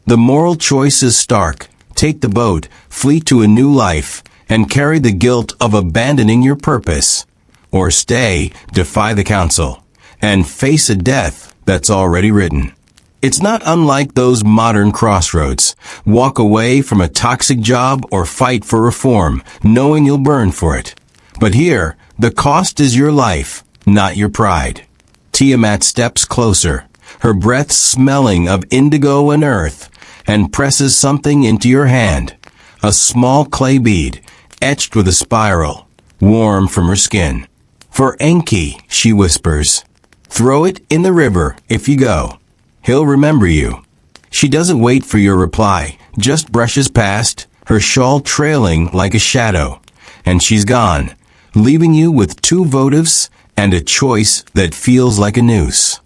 The moral choice is stark. Take the boat, flee to a new life, and carry the guilt of abandoning your purpose. Or stay, defy the council, and face a death that's already written. It's not unlike those modern crossroads. Walk away from a toxic job or fight for reform, knowing you'll burn for it. But here, the cost is your life, not your pride. Tiamat steps closer, her breath smelling of indigo and earth, and presses something into your hand, a small clay bead, etched with a spiral, warm from her skin. For Enki, she whispers, throw it in the river if you go. He'll remember you. She doesn't wait for your reply, just brushes past, her shawl trailing like a shadow, and she's gone, leaving you with two votives and a choice that feels like a noose.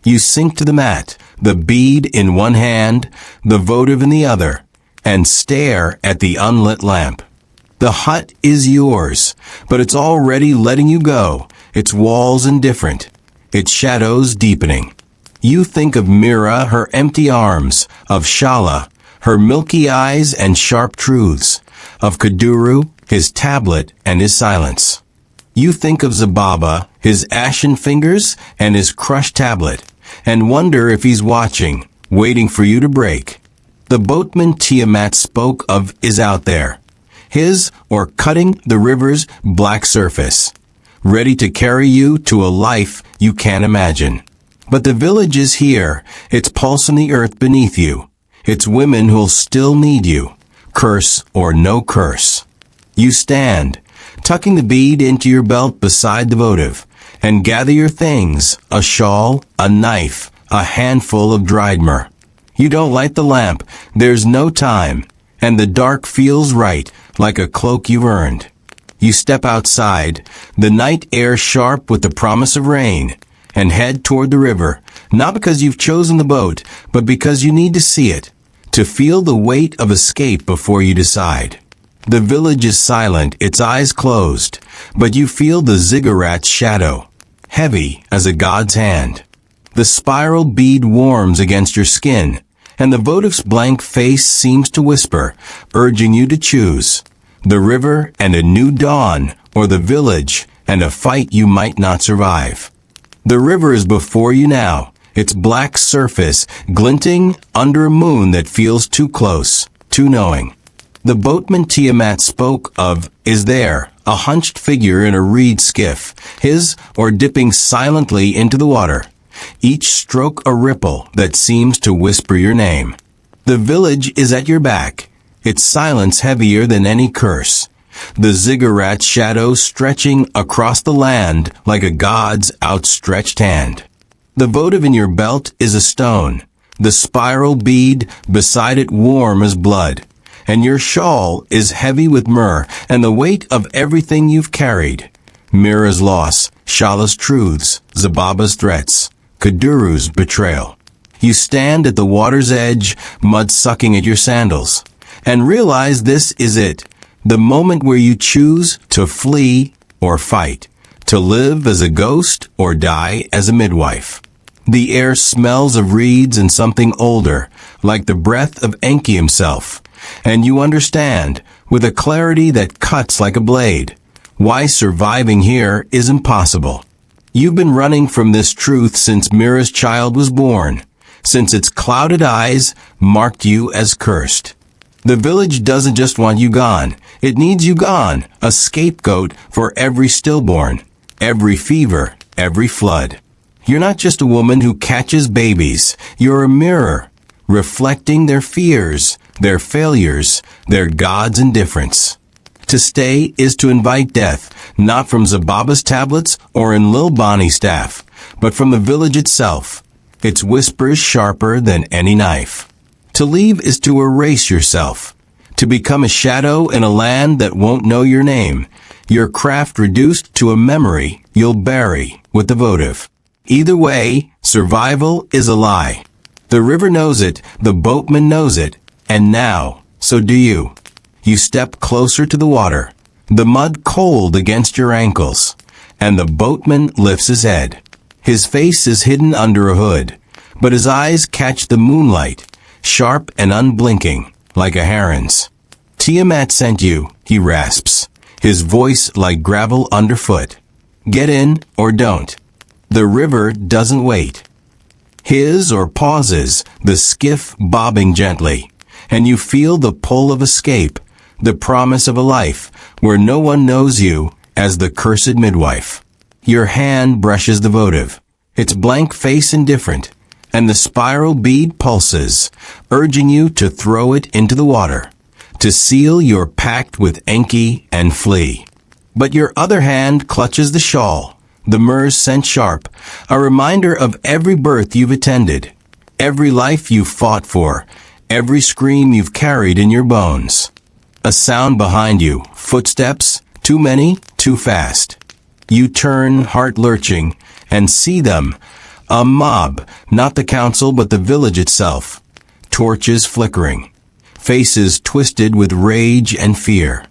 You sink to the mat, the bead in one hand, the votive in the other, and stare at the unlit lamp. The hut is yours, but it's already letting you go, its walls indifferent, its shadows deepening. You think of Mira, her empty arms, of Shala, her milky eyes and sharp truths, of Kuduru, his tablet and his silence. You think of Zababa, his ashen fingers and his crushed tablet, and wonder if he's watching, waiting for you to break. The boatman Tiamat spoke of is out there, his or cutting the river's black surface, ready to carry you to a life you can't imagine. But the village is here, its pulse in the earth beneath you. It's women who'll still need you, curse or no curse. You stand, tucking the bead into your belt beside the votive, and gather your things, a shawl, a knife, a handful of dried myrrh. You don't light the lamp, there's no time, and the dark feels right, like a cloak you've earned. You step outside, the night air sharp with the promise of rain, and head toward the river, not because you've chosen the boat, but because you need to see it, to feel the weight of escape before you decide. The village is silent, its eyes closed, but you feel the ziggurat's shadow, heavy as a god's hand. The spiral bead warms against your skin, and the votive's blank face seems to whisper, urging you to choose the river and a new dawn, or the village and a fight you might not survive. The river is before you now, its black surface glinting under a moon that feels too close, too knowing. The boatman Tiamat spoke of is there, a hunched figure in a reed skiff, his or dipping silently into the water, each stroke a ripple that seems to whisper your name. The village is at your back, its silence heavier than any curse, the ziggurat shadow stretching across the land like a god's outstretched hand. The votive in your belt is a stone, the spiral bead beside it warm as blood, and your shawl is heavy with myrrh and the weight of everything you've carried. Mira's loss, Shala's truths, Zababa's threats, Kaduru's betrayal. You stand at the water's edge, mud sucking at your sandals, and realize this is it, the moment where you choose to flee or fight, to live as a ghost or die as a midwife. The air smells of reeds and something older, like the breath of Enki himself, and you understand, with a clarity that cuts like a blade, why surviving here is impossible. You've been running from this truth since Mira's child was born, since its clouded eyes marked you as cursed. The village doesn't just want you gone, it needs you gone, a scapegoat for every stillborn, every fever, every flood. You're not just a woman who catches babies, you're a mirror, reflecting their fears, their failures, their God's indifference. To stay is to invite death, not from Zababa's tablets or in Lil Bonnie's staff, but from the village itself, its whispers sharper than any knife. To leave is to erase yourself, to become a shadow in a land that won't know your name, your craft reduced to a memory you'll bury with the votive. Either way, survival is a lie. The river knows it, the boatman knows it, and now, so do you. You step closer to the water, the mud cold against your ankles, and the boatman lifts his head. His face is hidden under a hood, but his eyes catch the moonlight, sharp and unblinking, like a heron's. Tiamat sent you, he rasps, his voice like gravel underfoot. Get in or don't. The river doesn't wait. His or pauses, the skiff bobbing gently, and you feel the pull of escape, the promise of a life where no one knows you as the cursed midwife. Your hand brushes the votive, its blank face indifferent, and the spiral bead pulses, urging you to throw it into the water, to seal your pact with Enki and flee. But your other hand clutches the shawl, the myrrh's scent sharp, a reminder of every birth you've attended, every life you've fought for, every scream you've carried in your bones. A sound behind you, footsteps, too many, too fast. You turn, heart lurching, and see them, a mob, not the council but the village itself, torches flickering, faces twisted with rage and fear.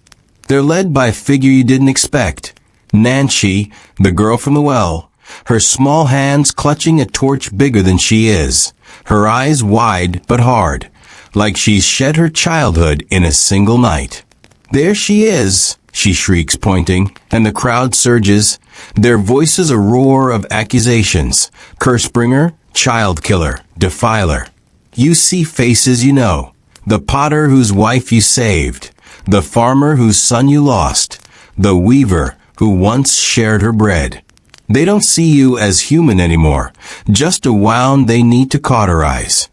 They're led by a figure you didn't expect, Nancy, the girl from the well, her small hands clutching a torch bigger than she is, her eyes wide but hard, like she's shed her childhood in a single night. There she is, she shrieks, pointing, and the crowd surges, their voices a roar of accusations, curse bringer, child killer, defiler. You see faces you know, the potter whose wife you saved, the farmer whose son you lost, the weaver who once shared her bread. They don't see you as human anymore, just a wound they need to cauterize.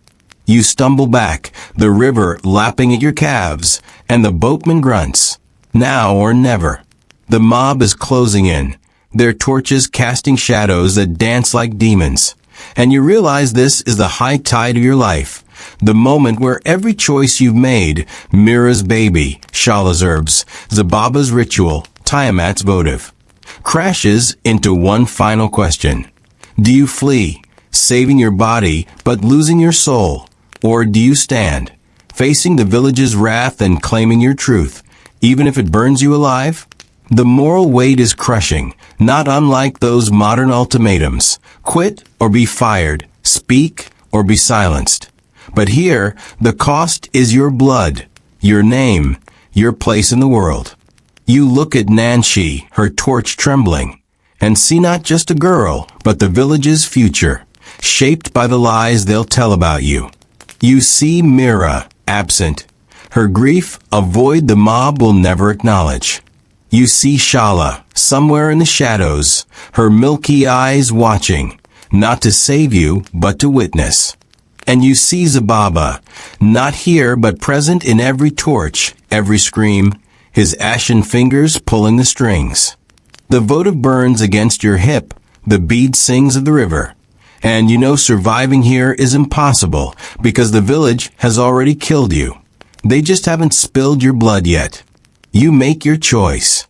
You stumble back, the river lapping at your calves, and the boatman grunts, now or never. The mob is closing in, their torches casting shadows that dance like demons. And you realize this is the high tide of your life, the moment where every choice you've made, Mira's baby, Shala's herbs, Zababa's ritual, Tiamat's votive, crashes into one final question. Do you flee, saving your body but losing your soul? Or do you stand, facing the village's wrath and claiming your truth, even if it burns you alive? The moral weight is crushing, not unlike those modern ultimatums. Quit or be fired, speak or be silenced. But here, the cost is your blood, your name, your place in the world. You look at Nanshi, her torch trembling, and see not just a girl, but the village's future, shaped by the lies they'll tell about you. You see Mira, absent, her grief a void the mob will never acknowledge. You see Shala, somewhere in the shadows, her milky eyes watching, not to save you, but to witness. And you see Zababa, not here but present in every torch, every scream, his ashen fingers pulling the strings. The votive burns against your hip, the bead sings of the river. And you know surviving here is impossible, because the village has already killed you. They just haven't spilled your blood yet. You make your choice.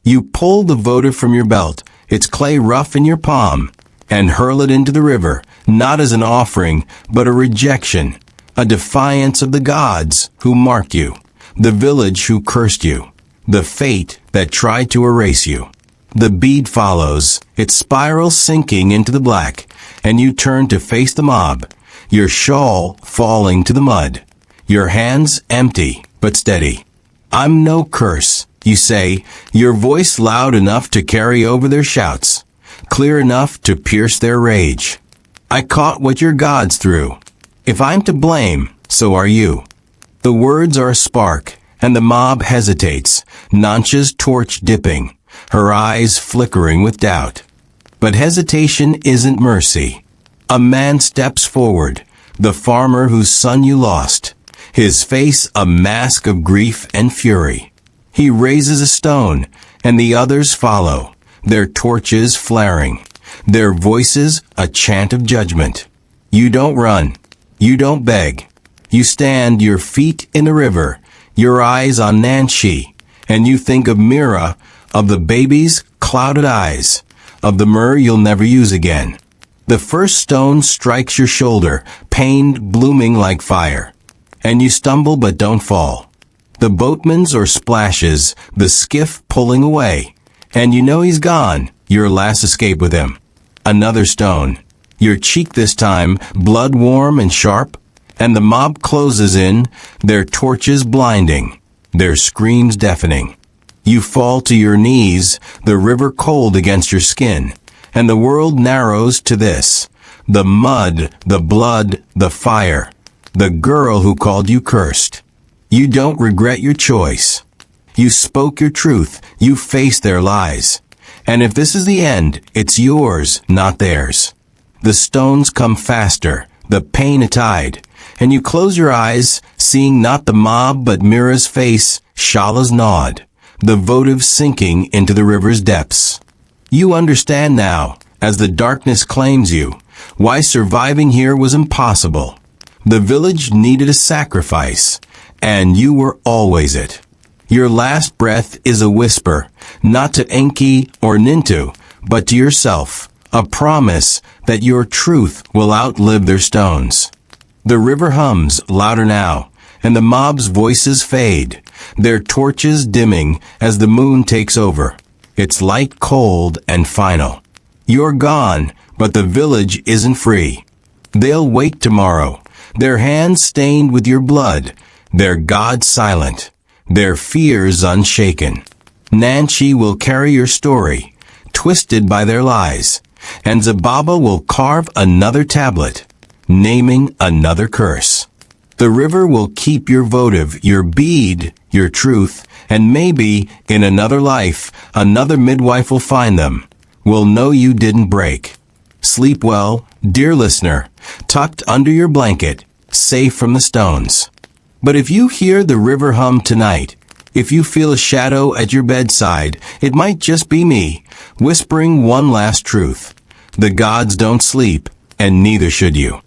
You pull the votive from your belt, its clay rough in your palm, and hurl it into the river, not as an offering, but a rejection, a defiance of the gods who marked you, the village who cursed you, the fate that tried to erase you. The bead follows, its spiral sinking into the black, and you turn to face the mob, your shawl falling to the mud, your hands empty but steady. I'm no curse, you say, your voice loud enough to carry over their shouts, clear enough to pierce their rage. I caught what your gods threw. If I'm to blame, so are you. The words are a spark, and the mob hesitates, Nansha's torch dipping, her eyes flickering with doubt. But hesitation isn't mercy. A man steps forward, the farmer whose son you lost, his face a mask of grief and fury. He raises a stone, and the others follow, their torches flaring, their voices a chant of judgment. You don't run. You don't beg. You stand, your feet in the river, your eyes on Nanshi, and you think of Mira, of the baby's clouded eyes, of the myrrh you'll never use again. The first stone strikes your shoulder, pain blooming like fire, and you stumble but don't fall. The boatman's or splashes, the skiff pulling away, and you know he's gone, your last escape with him. Another stone, your cheek this time, blood warm and sharp, and the mob closes in, their torches blinding, their screams deafening. You fall to your knees, the river cold against your skin, and the world narrows to this, the mud, the blood, the fire, the girl who called you cursed. You don't regret your choice. You spoke your truth, you faced their lies. And if this is the end, it's yours, not theirs. The stones come faster, the pain a tide, and you close your eyes, seeing not the mob but Mira's face, Shala's nod, the votive sinking into the river's depths. You understand now, as the darkness claims you, why surviving here was impossible. The village needed a sacrifice, and you were always it. Your last breath is a whisper, not to Enki or Nintu, but to yourself, a promise that your truth will outlive their stones. The river hums louder now, and the mob's voices fade, their torches dimming as the moon takes over, its light cold and final. You're gone, but the village isn't free. They'll wake tomorrow, their hands stained with your blood, their God silent, their fears unshaken. Nanshi will carry your story, twisted by their lies, and Zababa will carve another tablet, naming another curse. The river will keep your votive, your bead, your truth, and maybe, in another life, another midwife will find them, will know you didn't break. Sleep well, dear listener, tucked under your blanket, safe from the stones. But if you hear the river hum tonight, if you feel a shadow at your bedside, it might just be me, whispering one last truth. The gods don't sleep, and neither should you.